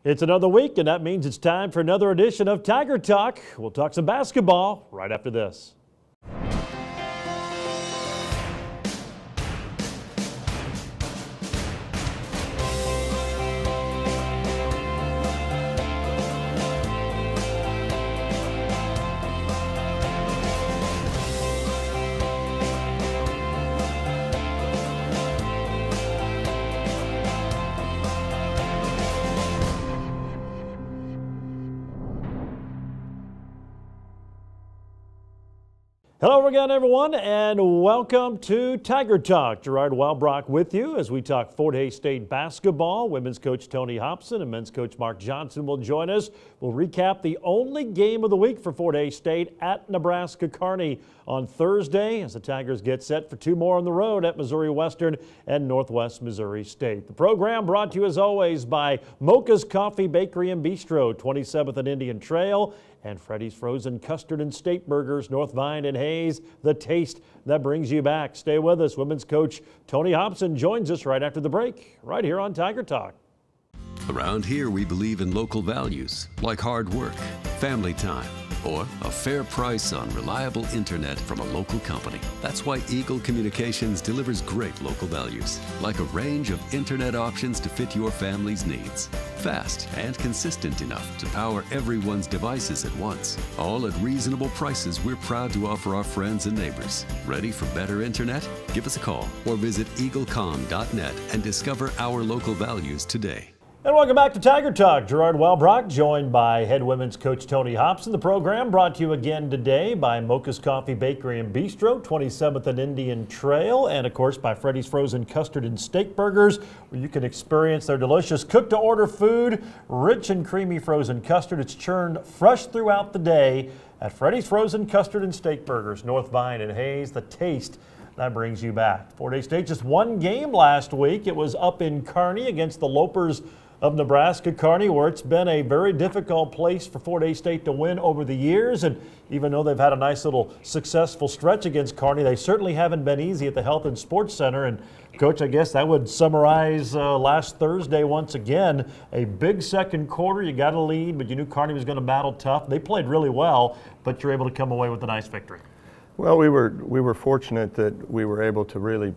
It's another week, and that means it's time for another edition of Tiger Talk. We'll talk some basketball right after this. Hello again, everyone, and welcome to Tiger Talk. Gerard Welbrock with you as we talk Fort Hays State basketball. Women's coach Tony Hopsin and men's coach Mark Johnson will join us. We'll recap the only game of the week for Fort Hays State at Nebraska Kearney on Thursday as the Tigers get set for two more on the road at Missouri Western and Northwest Missouri State. The program brought to you as always by Mocha's Coffee Bakery and Bistro, 27th and Indian Trail, and Freddy's Frozen Custard and Steak Burgers, North Vine and Hayes, the taste that brings you back. Stay with us. Women's coach Tony Hopsin joins us right after the break, right here on Tiger Talk. Around here, we believe in local values like hard work, family time, or a fair price on reliable internet from a local company. That's why Eagle Communications delivers great local values, like a range of internet options to fit your family's needs. Fast and consistent enough to power everyone's devices at once. All at reasonable prices we're proud to offer our friends and neighbors. Ready for better internet? Give us a call or visit eaglecom.net and discover our local values today. And welcome back to Tiger Talk. Gerard Welbrock joined by head women's coach Tony Hopsin. The program brought to you again today by Mocha's Coffee Bakery and Bistro, 27th and Indian Trail, and of course by Freddy's Frozen Custard and Steak Burgers, where you can experience their delicious cook-to-order food, rich and creamy frozen custard. It's churned fresh throughout the day at Freddy's Frozen Custard and Steak Burgers, North Vine and Hayes. The taste that brings you back. Fort Hays State just one game last week. It was up in Kearney against the Lopers of Nebraska Kearney, where it's been a very difficult place for Fort Hays State to win over the years. And even though they've had a nice little successful stretch against Kearney, they certainly haven't been easy at the Health and Sports Center. And Coach, I guess that would summarize last Thursday once again. A big second quarter, you got a lead, but you knew Kearney was going to battle tough. They played really well, but you're able to come away with a nice victory. Well, we were fortunate that we were able to really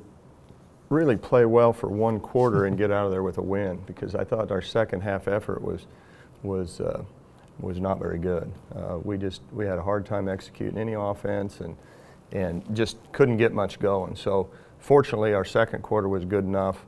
play well for one quarter and get out of there with a win, because I thought our second half effort was not very good. We had a hard time executing any offense and just couldn't get much going. So fortunately, our second quarter was good enough.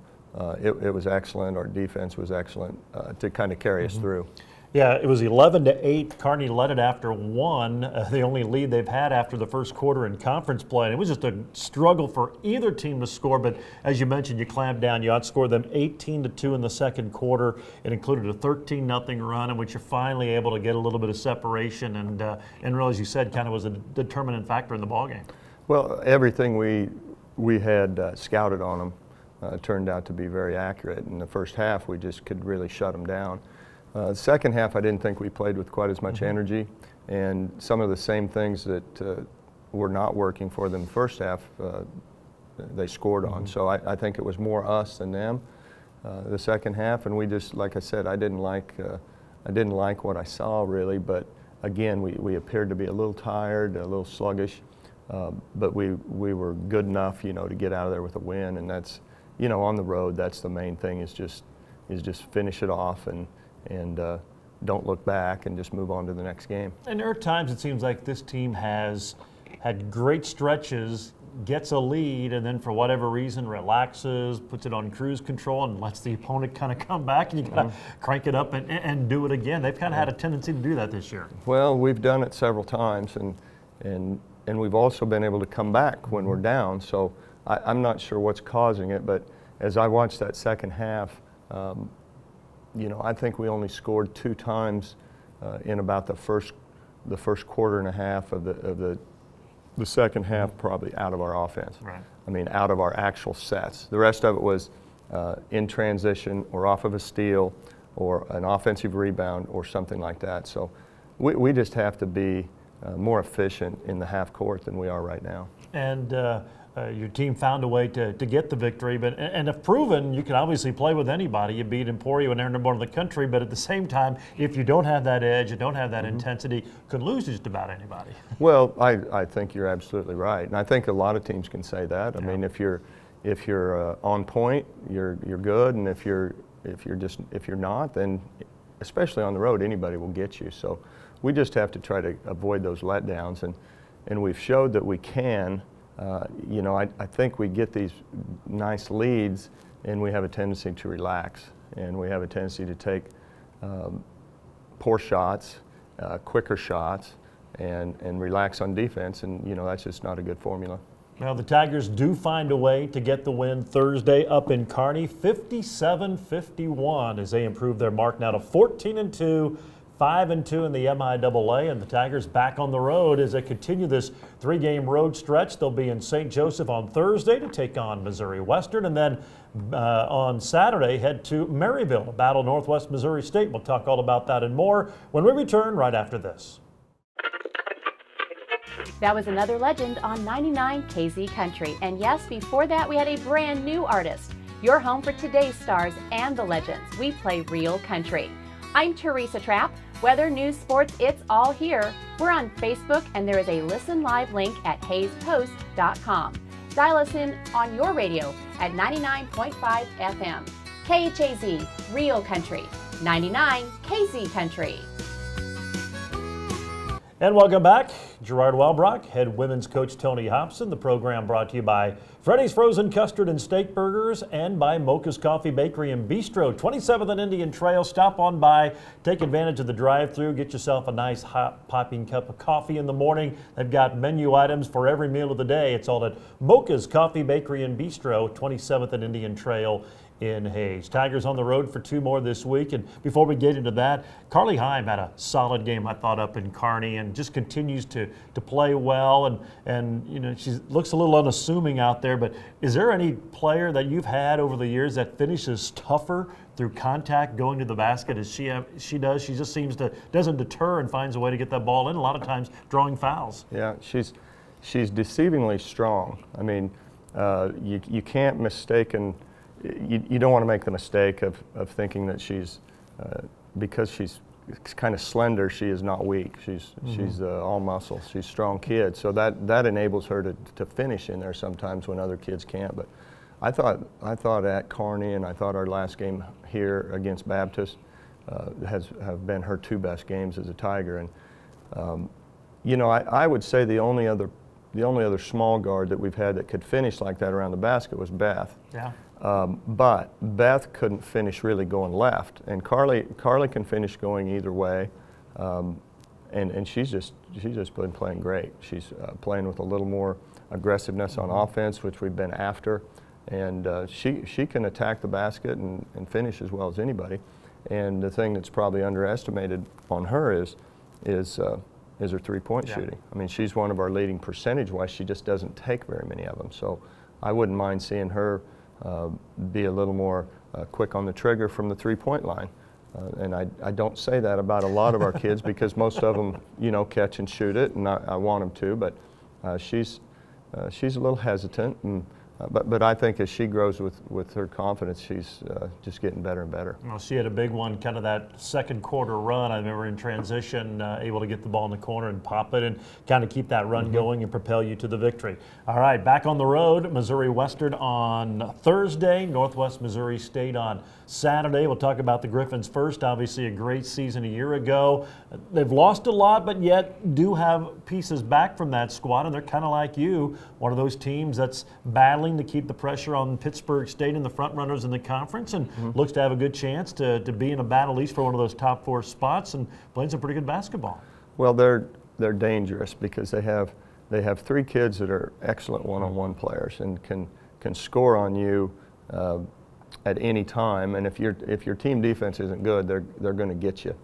It was excellent. Our defense was excellent to kind of carry us through. Yeah, it was 11-8. Kearney led it after one, the only lead they've had after the first quarter in conference play. And it was just a struggle for either team to score. But as you mentioned, you clamped down. You outscored them 18-2 in the second quarter. It included a 13-0 run in which you're finally able to get a little bit of separation. And really, as you said, kind of was a determinant factor in the ballgame. Well, everything we had scouted on them turned out to be very accurate. In the first half, we just could really shut them down. The second half, I didn't think we played with quite as much energy, and some of the same things that were not working for them the first half, they scored on. So I think it was more us than them the second half, and we just, like I said, I didn't like what I saw really, but again, we appeared to be a little tired, a little sluggish, but we were good enough, you know, to get out of there with a win, and that's, you know, on the road, that's the main thing, is just finish it off and don't look back and just move on to the next game. And there are times it seems like this team has had great stretches, gets a lead, and then for whatever reason relaxes, puts it on cruise control, and lets the opponent kind of come back, and you got to crank it up and do it again. They've kind of had a tendency to do that this year. Well, we've done it several times, and we've also been able to come back when we're down. So I'm not sure what's causing it, but as I watched that second half, you know, I think we only scored 2 times in about the first quarter and a half of the second half, probably out of our offense. Right. I mean, out of our actual sets. The rest of it was in transition or off of a steal or an offensive rebound or something like that. So we just have to be more efficient in the half court than we are right now. And your team found a way to get the victory, and have proven you can obviously play with anybody. You beat Emporio and they're number one in the country, but at the same time, if you don't have that edge, you don't have that intensity, could lose to just about anybody. Well, I think you're absolutely right, and I think a lot of teams can say that. I mean, if you're on point, you're good, and if you're not, then especially on the road, anybody will get you. So we just have to try to avoid those letdowns, and we've showed that we can. You know, I think we get these nice leads and we have a tendency to relax, and we have a tendency to take poor shots, quicker shots, and relax on defense, and you know, that's just not a good formula. Well, the Tigers do find a way to get the win Thursday up in Kearney, 57-51, as they improve their mark now to 14-2. 5-2 in the MIAA, and the Tigers back on the road as they continue this three-game road stretch. They'll be in St. Joseph on Thursday to take on Missouri Western, and then on Saturday head to Maryville to battle Northwest Missouri State. We'll talk all about that and more when we return right after this. That was another legend on 99 KZ Country, and yes, before that we had a brand new artist. Your home for today's stars and the legends. We play real country. I'm Teresa Trapp. Weather, news, sports, it's all here. We're on Facebook, and there is a listen live link at hayespost.com. Dial us in on your radio at 99.5 FM. KHAZ, Real Country. 99 KZ Country. And welcome back. Gerard Wellbrock, head women's coach Tony Hopsin. The program brought to you by Freddy's Frozen Custard and Steak Burgers and by Mocha's Coffee Bakery and Bistro, 27th and Indian Trail. Stop on by, take advantage of the drive-thru, get yourself a nice hot popping cup of coffee in the morning. They've got menu items for every meal of the day. It's all at Mocha's Coffee Bakery and Bistro, 27th and Indian Trail in Hayes. Tigers on the road for 2 more this week, and before we get into that, Carly Heim had a solid game, I thought, up in Kearney, and just continues to play well, and you know, she looks a little unassuming out there, but is there any player that you've had over the years that finishes tougher through contact going to the basket as she does? She just seems to, doesn't deter and finds a way to get that ball in, a lot of times drawing fouls. Yeah, she's deceivingly strong. I mean, you can't mistaken. You don't want to make the mistake of thinking that she's, because she's kind of slender, she is not weak. She's all muscle. She's a strong kid, so that enables her to finish in there sometimes when other kids can't. But I thought at Kearney, and I thought our last game here against Baptist have been her 2 best games as a Tiger. And you know, I would say the only other small guard that we've had that could finish like that around the basket was Beth. Yeah. But Beth couldn't finish really going left, and Carly can finish going either way, and she's just been playing great. She's playing with a little more aggressiveness on offense, which we've been after, and she can attack the basket and finish as well as anybody. And the thing that's probably underestimated on her is her three-point shooting. I mean, she's one of our leading percentage-wise. She just doesn't take very many of them, so I wouldn't mind seeing her be a little more quick on the trigger from the three-point line. And I don't say that about a lot of our kids because most of them, you know, catch and shoot it, and I want them to, but she's a little hesitant, and but I think as she grows with her confidence, she's just getting better and better. Well, she had a big one, kind of that second quarter run. I remember in transition, able to get the ball in the corner and pop it and kind of keep that run going and propel you to the victory. All right, back on the road, Missouri Western on Thursday, Northwest Missouri State on Saturday. We'll talk about the Griffins first. Obviously a great season a year ago. They've lost a lot, but yet do have pieces back from that squad, and they're kind of like you, one of those teams that's battling to keep the pressure on Pittsburgh State and the front runners in the conference, and looks to have a good chance to be in a battle at least for one of those top 4 spots and playing some pretty good basketball. Well, they're dangerous because they have 3 kids that are excellent one-on-one players and can score on you at any time. And if your team defense isn't good, they're going to get you.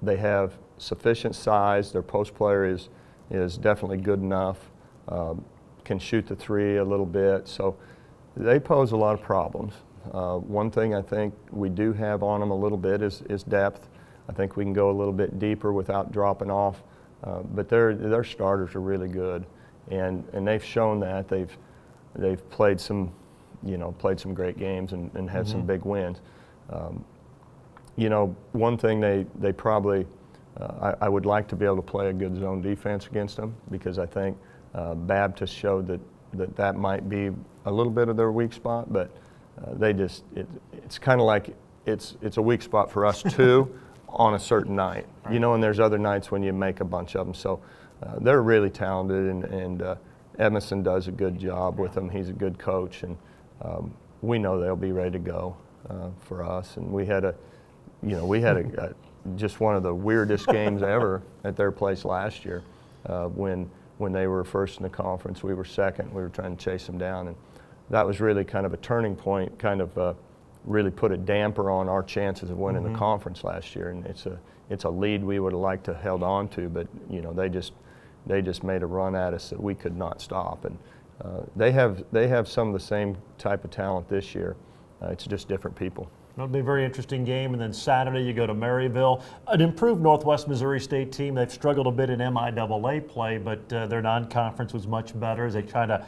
They have sufficient size. Their post player is definitely good enough. Can shoot the 3 a little bit, so they pose a lot of problems. One thing I think we do have on them a little bit is depth. I think we can go a little bit deeper without dropping off, but their starters are really good, and they've shown that they've played some, played some great games and had some big wins. One thing they probably, I would like to be able to play a good zone defense against them, because I think Baptist showed that might be a little bit of their weak spot, but it's kind of like it's a weak spot for us too on a certain night, and there's other nights when you make a bunch of them. So they're really talented, and Edmondson does a good job with them. He's a good coach, and we know they'll be ready to go for us. And we had just one of the weirdest games ever at their place last year, when they were first in the conference. We were second. We were trying to chase them down, and that was really kind of a turning point, kind of really put a damper on our chances of winning the conference last year. And it's a lead we would have liked to held on to, but they just made a run at us that we could not stop. And they have some of the same type of talent this year. It's just different people. It'll be a very interesting game. And then Saturday you go to Maryville, an improved Northwest Missouri State team. They've struggled a bit in MIAA play, but their non-conference was much better as they try to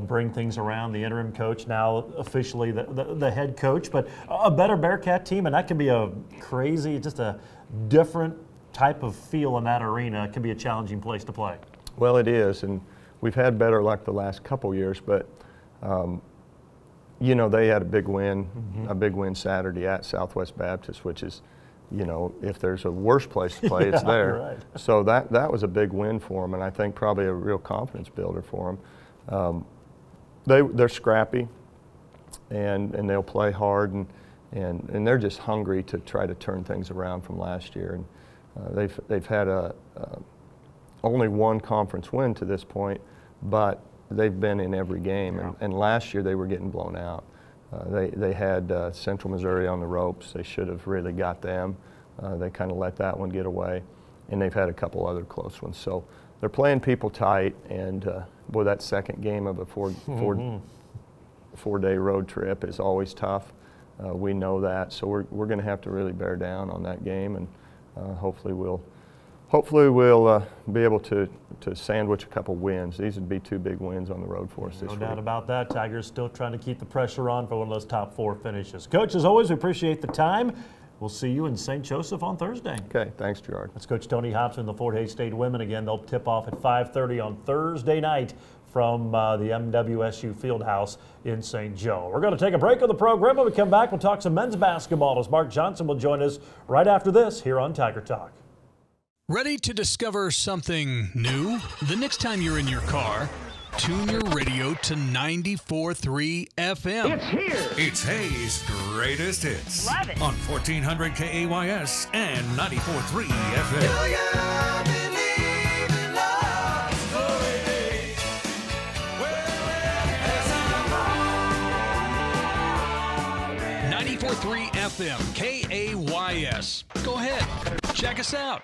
bring things around. The interim coach, now officially the head coach, but a better Bearcat team, and that can be a crazy, just a different type of feel in that arena. It can be a challenging place to play. Well, it is, and we've had better luck the last couple years, but they had a big win Saturday at Southwest Baptist, which is, if there's a worse place to play, it's there. Right. So that was a big win for them, and I think probably a real confidence builder for them. They're scrappy, and they'll play hard, and they're just hungry to try to turn things around from last year. And they've had only one conference win to this point, but they've been in every game, and last year they were getting blown out. They had Central Missouri on the ropes. They should have really got them. They kind of let that one get away, and they've had a couple other close ones. So they're playing people tight, and boy, that second game of a four-day road trip is always tough. We know that, so we're going to have to really bear down on that game, and hopefully we'll be able to sandwich a couple wins. These would be two big wins on the road for us this week. No doubt about that. Tigers still trying to keep the pressure on for one of those top 4 finishes. Coach, as always, we appreciate the time. We'll see you in St. Joseph on Thursday. Okay, thanks, Gerard. That's Coach Tony Hopsin, the Fort Hays State women. Again, they'll tip off at 5:30 on Thursday night from the MWSU Fieldhouse in St. Joe. We're going to take a break on the program. When we come back, we'll talk some men's basketball as Mark Johnson will join us right after this here on Tiger Talk. Ready to discover something new? The next time you're in your car, tune your radio to 94.3 FM. It's here. It's Hayes' greatest hits. Love it. On 1400 KAYS and 94.3 FM. Do you believe in love? Glory. Well, 94.3 FM, KAYS. Go ahead, check us out.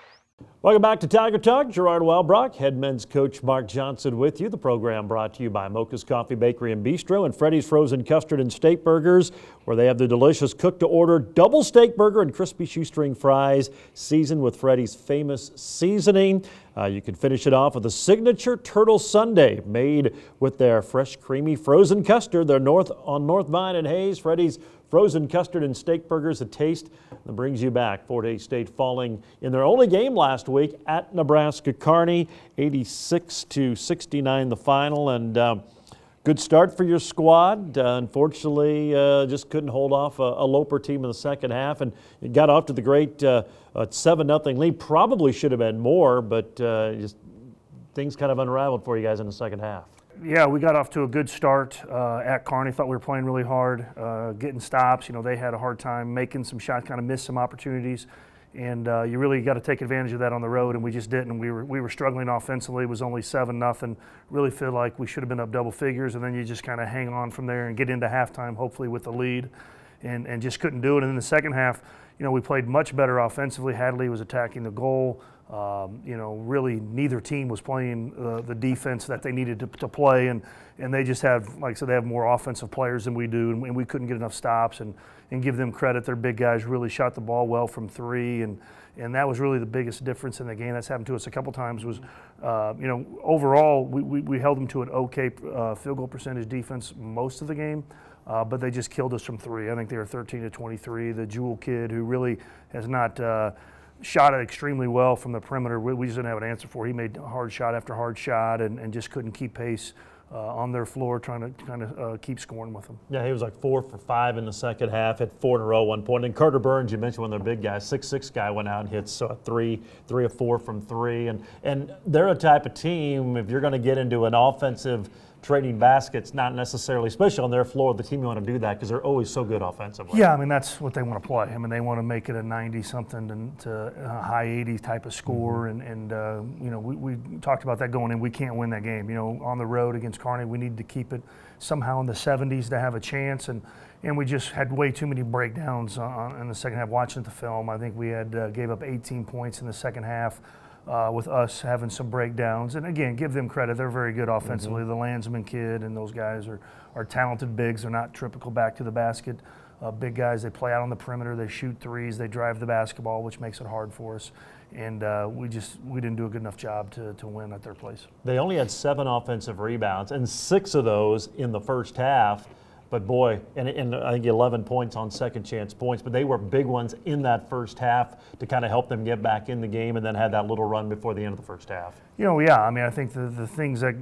Welcome back to Tiger Talk. Gerard Walbrock, head men's coach Mark Johnson with you. The program brought to you by Mocha's Coffee Bakery and Bistro and Freddy's Frozen Custard and Steak Burgers, where they have the delicious cook-to-order double steak burger and crispy shoestring fries seasoned with Freddy's famous seasoning. You can finish it off with a signature turtle sundae made with their fresh, creamy frozen custard. They're on North Vine and Hayes. Freddy's Frozen Custard and Steak Burgers, a taste that brings you back. Fort Hays State falling in their only game last week at Nebraska Kearney, 86-69 the final, and good start for your squad. Unfortunately, just couldn't hold off a Loper team in the second half, and it got off to the great 7-0 lead. Probably should have been more, but just things kind of unraveled for you guys in the second half. Yeah, we got off to a good start at Kearney. Thought we were playing really hard, getting stops. They had a hard time making some shots, kind of missed some opportunities, and you really got to take advantage of that on the road, and we just didn't. We were struggling offensively. It was only 7-0. Really feel like we should have been up double figures, and then you just kind of hang on from there and get into halftime, hopefully with the lead, and just couldn't do it. And in the second half, we played much better offensively. Hadley was attacking the goal. You know, really neither team was playing the defense that they needed to play, and they just have, like I said, they have more offensive players than we do, and we couldn't get enough stops. And give them credit, their big guys really shot the ball well from three, and that was really the biggest difference in the game. That's happened to us a couple times. Was you know, overall we held them to an okay field goal percentage defense most of the game. But they just killed us from three. I think they were 13 to 23. The Jewel kid, who really has not shot it extremely well from the perimeter, we just didn't have an answer for. He made hard shot after hard shot and just couldn't keep pace on their floor, trying to kind of keep scoring with them. Yeah, he was like 4 for 5 in the second half, hit 4 in a row at one point. And Carter Burns, you mentioned one of their big guys, 6'6" guy, went out and hits 3 of 4 from 3. And they're a type of team, if you're going to get into an offensive trading baskets, not necessarily, especially on their floor, the team you want to do that because they're always so good offensively. Yeah, I mean, that's what they want to play. I mean, they want to make it a 90-something to a high 80s type of score. And you know, we talked about that going in. We can't win that game. You know, on the road against Kearney, we need to keep it somehow in the 70s to have a chance. And we just had way too many breakdowns in the second half. Watching the film, I think we had gave up 18 points in the second half. With us having some breakdowns. And again, give them credit. They're very good offensively. The Landsman kid and those guys are talented bigs. They're not typical back to the basket big guys. They play out on the perimeter. They shoot threes. They drive the basketball, which makes it hard for us. And we didn't do a good enough job to win at their place. They only had 7 offensive rebounds, and 6 of those in the first half. But boy, and I think 11 points on second chance points, but they were big ones in that first half to kind of help them get back in the game, and then had that little run before the end of the first half. You know, yeah, I mean, I think the things that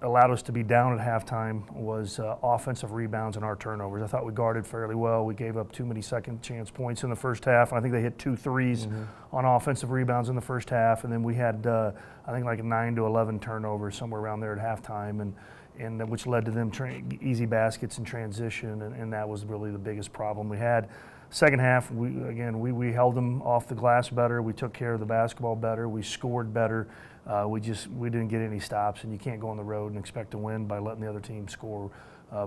allowed us to be down at halftime was offensive rebounds and our turnovers. I thought we guarded fairly well. We gave up too many second chance points in the first half. I think they hit 2 threes on offensive rebounds in the first half, and then we had, I think, like 9 to 11 turnovers somewhere around there at halftime. And which led to them easy baskets in transition, and that was really the biggest problem we had. Second half, we held them off the glass better. We took care of the basketball better. We scored better. We didn't get any stops, and you can't go on the road and expect to win by letting the other team score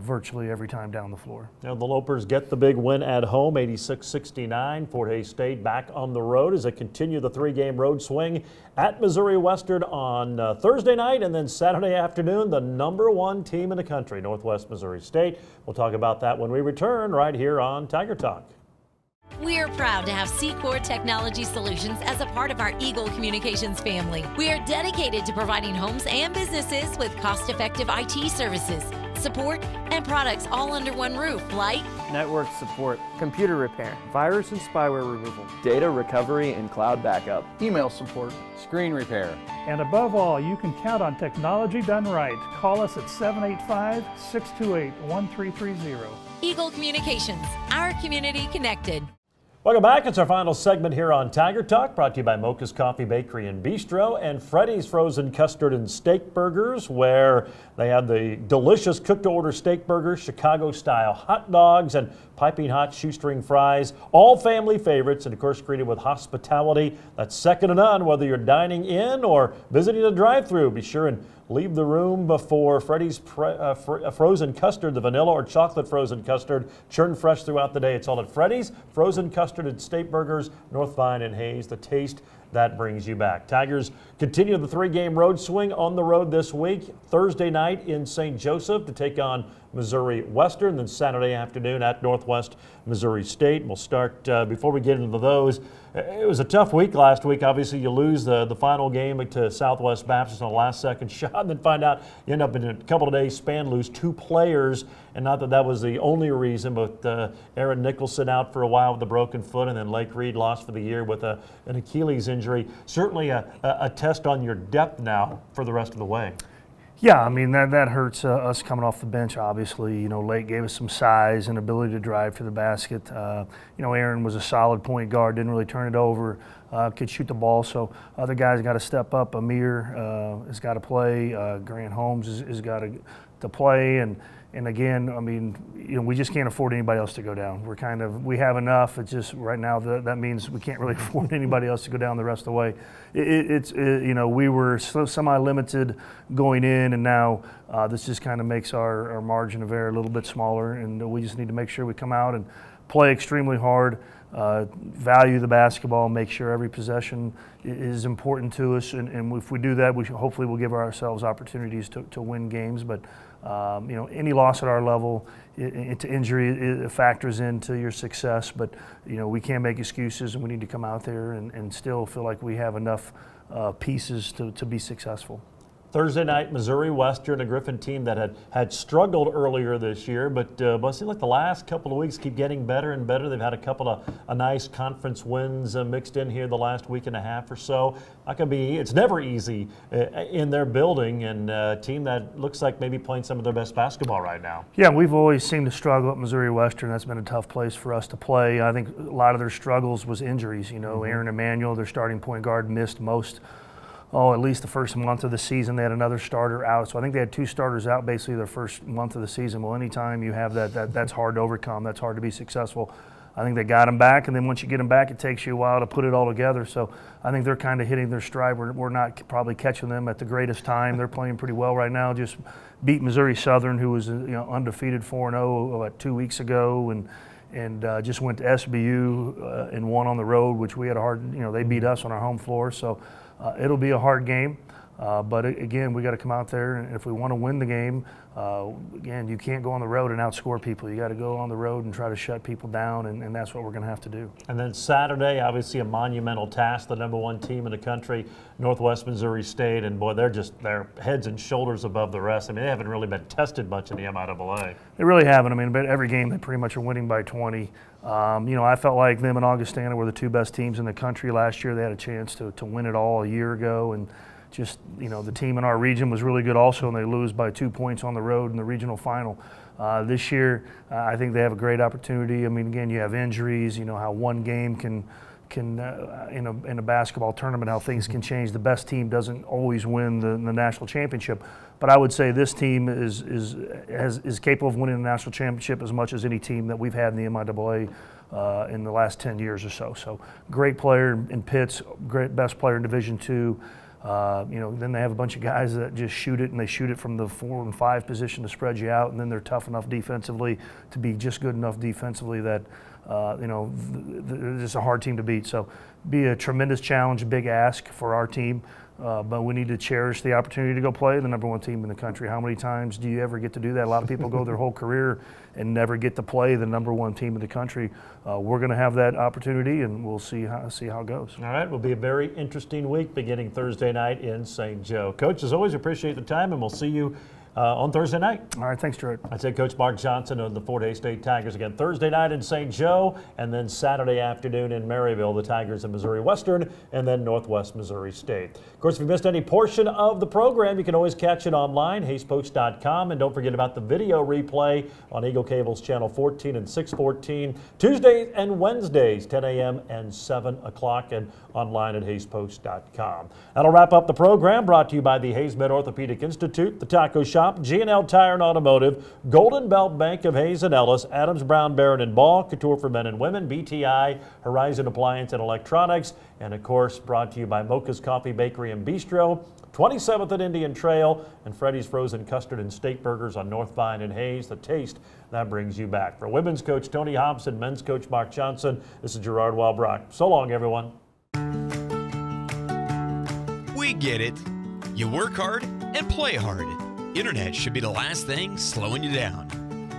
virtually every time down the floor. Now the Lopers get the big win at home, 86-69. Fort Hays State back on the road as they continue the 3-game road swing at Missouri Western on Thursday night, and then Saturday afternoon, the #1 team in the country, Northwest Missouri State. We'll talk about that when we return right here on Tiger Talk. We're proud to have Seacor Technology Solutions as a part of our Eagle Communications family. We are dedicated to providing homes and businesses with cost-effective IT services, support, and products all under one roof, like network support, computer repair, virus and spyware removal, data recovery and cloud backup, email support, screen repair. And above all, you can count on technology done right. Call us at 785-628-1330. Eagle Communications, our community connected. Welcome back. It's our final segment here on Tiger Talk, brought to you by Mocha's Coffee Bakery and Bistro and Freddy's Frozen Custard and Steak Burgers, where they have the delicious cooked-to-order steak burgers, Chicago-style hot dogs, and piping hot shoestring fries, all family favorites, and of course greeted with hospitality that's second to none, whether you're dining in or visiting a drive-thru. Be sure and leave the room before Freddy's frozen custard, the vanilla or chocolate frozen custard, churned fresh throughout the day. It's all at Freddy's Frozen Custard and Steak Burgers, North Vine and Hayes. The taste that brings you back. Tigers continue the 3-game road swing on the road this week. Thursday night in St. Joseph to take on Missouri Western, then Saturday afternoon at Northwest Missouri State. We'll start, before we get into those, it was a tough week last week. Obviously, you lose the final game to Southwest Baptist on a last-second shot, and then find out you end up in a couple of days span, lose 2 players, and not that was the only reason, but Aaron Nicholson out for a while with a broken foot, and then Lake Reed lost for the year with an Achilles injury. Certainly a test on your depth now for the rest of the way. Yeah, I mean, that hurts us coming off the bench, obviously. You know, Lake gave us some size and ability to drive to the basket. You know, Aaron was a solid point guard, didn't really turn it over, could shoot the ball. So other guys got to step up. Amir has got to play. Grant Holmes has got to play. And again, I mean, you know, we just can't afford anybody else to go down. We have enough. It's just right now that means we can't really afford anybody else to go down the rest of the way. You know, we were semi-limited going in, and now this just kind of makes our margin of error a little bit smaller, and we just need to make sure we come out and play extremely hard, value the basketball, make sure every possession is important to us, and if we do that, hopefully we'll give ourselves opportunities to win games. But any loss at our level into injury, it factors into your success. But we can't make excuses, and we need to come out there and still feel like we have enough pieces to be successful. Thursday night, Missouri Western, a Griffin team that had struggled earlier this year, but it seems like the last couple of weeks keep getting better and better. They've had a couple of nice conference wins mixed in here the last week and a half or so. It's never easy in their building, and a team that looks like maybe playing some of their best basketball right now. Yeah, we've always seemed to struggle at Missouri Western. That's been a tough place for us to play. I think a lot of their struggles was injuries. Aaron Emanuel, their starting point guard, missed at least the first month of the season. They had another starter out. So I think they had 2 starters out basically their first month of the season. Well, anytime you have that's hard to overcome. That's hard to be successful. I think they got them back, and then once you get them back, it takes you a while to put it all together. So I think they're kind of hitting their stride. We're not probably catching them at the greatest time. They're playing pretty well right now. Just beat Missouri Southern, who was undefeated 4-0 2 weeks ago, and just went to SBU and won on the road, which we had a hard. They beat us on our home floor. So it'll be a hard game. But again, we got to come out there, and if we want to win the game, again, you can't go on the road and outscore people. You got to go on the road and try to shut people down, and that's what we're going to have to do. And then Saturday, obviously a monumental task, the #1 team in the country, Northwest Missouri State, and boy, they're heads and shoulders above the rest. I mean, they haven't really been tested much in the MIAA. They really haven't. I mean, but every game they pretty much are winning by 20. I felt like them and Augustana were the 2 best teams in the country last year. They had a chance to win it all a year ago, and just, the team in our region was really good also, and they lose by 2 points on the road in the regional final. This year, I think they have a great opportunity. I mean, again, you have injuries, how one game can in a basketball tournament, how things can change. The best team doesn't always win the national championship, but I would say this team is capable of winning the national championship as much as any team that we've had in the MIAA in the last 10 years or so. So great player in Pitts, best player in Division II. Then they have a bunch of guys that just shoot it, and they shoot it from the 4 and 5 position to spread you out, and then they're tough enough defensively to be just good enough defensively that it's a hard team to beat. So be a tremendous challenge, big ask for our team, but we need to cherish the opportunity to go play the #1 team in the country. How many times do you ever get to do that? A lot of people go their whole career and never get to play the #1 team in the country. We're going to have that opportunity, and we'll see how it goes. All right, will be a very interesting week beginning Thursday night in St. Joe. Coach, as always, appreciate the time, and we'll see you on Thursday night. All right, thanks, Jared. I'd say Coach Mark Johnson of the Fort Hays State Tigers again Thursday night in St. Joe, and then Saturday afternoon in Maryville, the Tigers of Missouri Western, and then Northwest Missouri State. Of course, if you missed any portion of the program, you can always catch it online, HaysPost.com, and don't forget about the video replay on Eagle Cable's Channel 14 and 614, Tuesdays and Wednesdays, 10 a.m. and 7 o'clock, and online at HaysPost.com. That'll wrap up the program, brought to you by the Hayes Med Orthopedic Institute, the Taco Shop, G&L Tire and Automotive, Golden Belt Bank of Hayes and Ellis, Adams, Brown, Barron and Ball, Couture for Men and Women, BTI, Horizon Appliance and Electronics, and of course brought to you by Mocha's Coffee Bakery and Bistro, 27th and Indian Trail, and Freddy's Frozen Custard and Steak Burgers on North Vine and Hayes, the taste that brings you back. For women's coach Tony Hopsin, men's coach Mark Johnson, this is Gerard Walbrock. So long, everyone. We get it. You work hard and play hard. Internet should be the last thing slowing you down.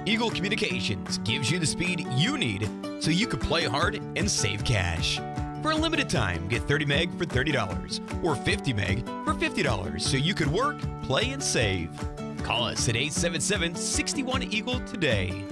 Eagle Communications gives you the speed you need so you can play hard and save cash. For a limited time, get 30 meg for $30 or 50 meg for $50 so you could work, play, and save. Call us at 877-61-EAGLE today.